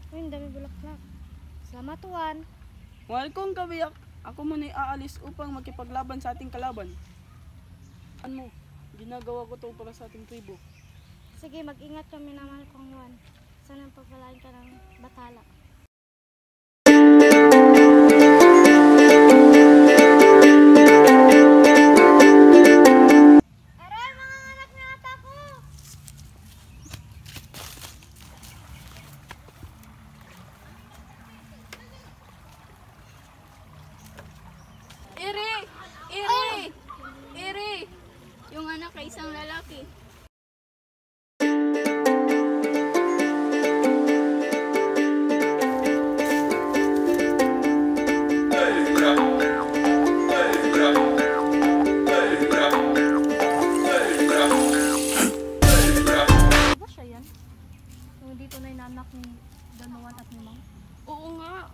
Uy, ang dami bulaklak. Salamat, Juan. Mahal kong kabiyak, ako muna'y aalis upang makipaglaban sa ating kalaban. Ano mo, ginagawa ko to para sa ating tribo. Sige, mag-ingat kami na mahal kong Juan. Sana pagpalain ka ng batala. Aray, mga anak na ata ko! Iri! Iri! Iri! Yung anak ay isang lalaki. Ba siya yan? Yung dito na inanak ni Danawan at ni Mang? Oo nga.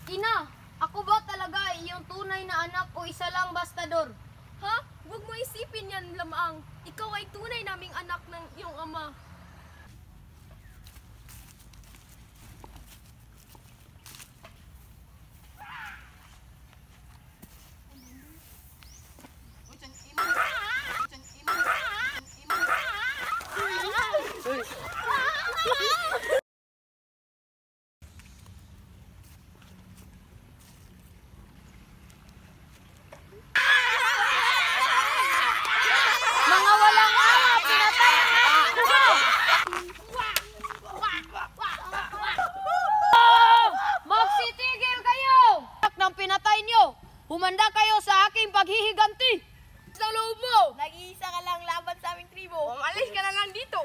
Ina! Ako ba talaga iyong tunay na anak o isa lang bastador? Ha? Huwag mo isipin yan, Lamang. Ikaw ay tunay naming anak ng iyong ama. Mga walang ama, pinatay! Magsitigil kayo! Nang pinatay niyo, humanda kayo sa aking paghihiganti! Sa loob mo! Nag-iisa ka lang laban sa aming tribo. Umalis ka na lang dito.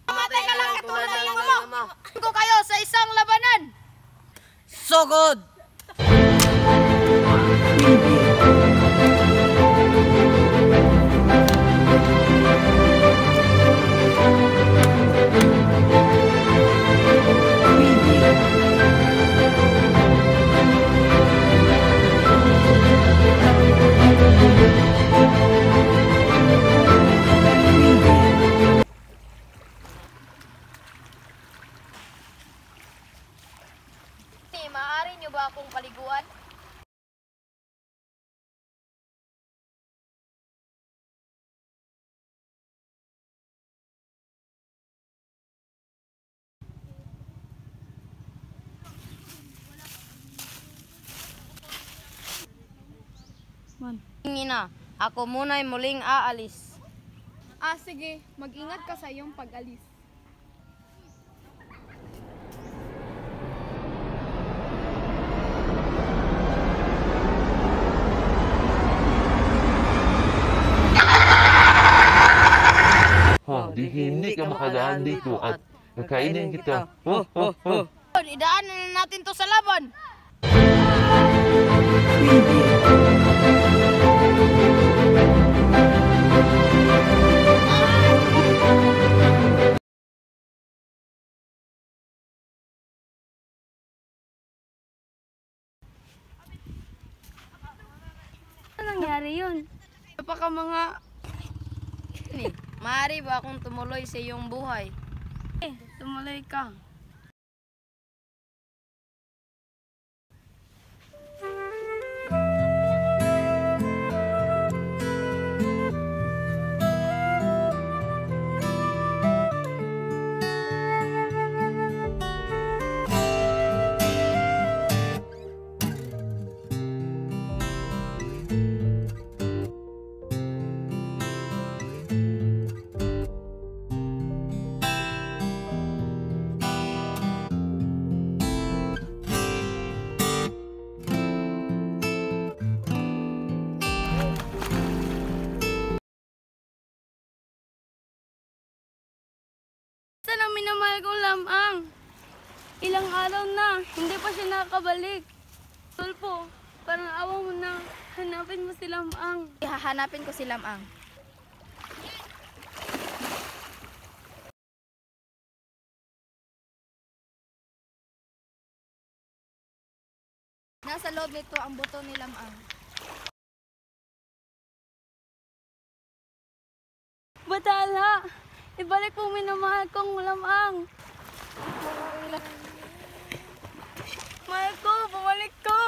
Mamatay ka lang katulad ng ama! Ko kayo sa isang labanan! Sugod! Maaari niyo ba akong paliguan? Man. Ina, ako muna'y muling aalis. Sige. Mag-ingat ka sa iyong pag-alis. Di hindi ka makadaan dito at kakainin kita. Idaanan na natin to sa laban! Ano nangyari yun? Baka mga... Maaari ba akong tumuloy sa iyong buhay? Tumuloy ka. Saan ang minamahal kong Lamang? Ilang araw na, hindi pa siya nakakabalik. Tulpo, parang awa mo na, hanapin mo si Lamang. Hahanapin ko si Lamang. Nasa loob nito ang buto ni Lamang. Batala, Ibalik po minamahal kong lamang. Mahal ko, bumalik ko!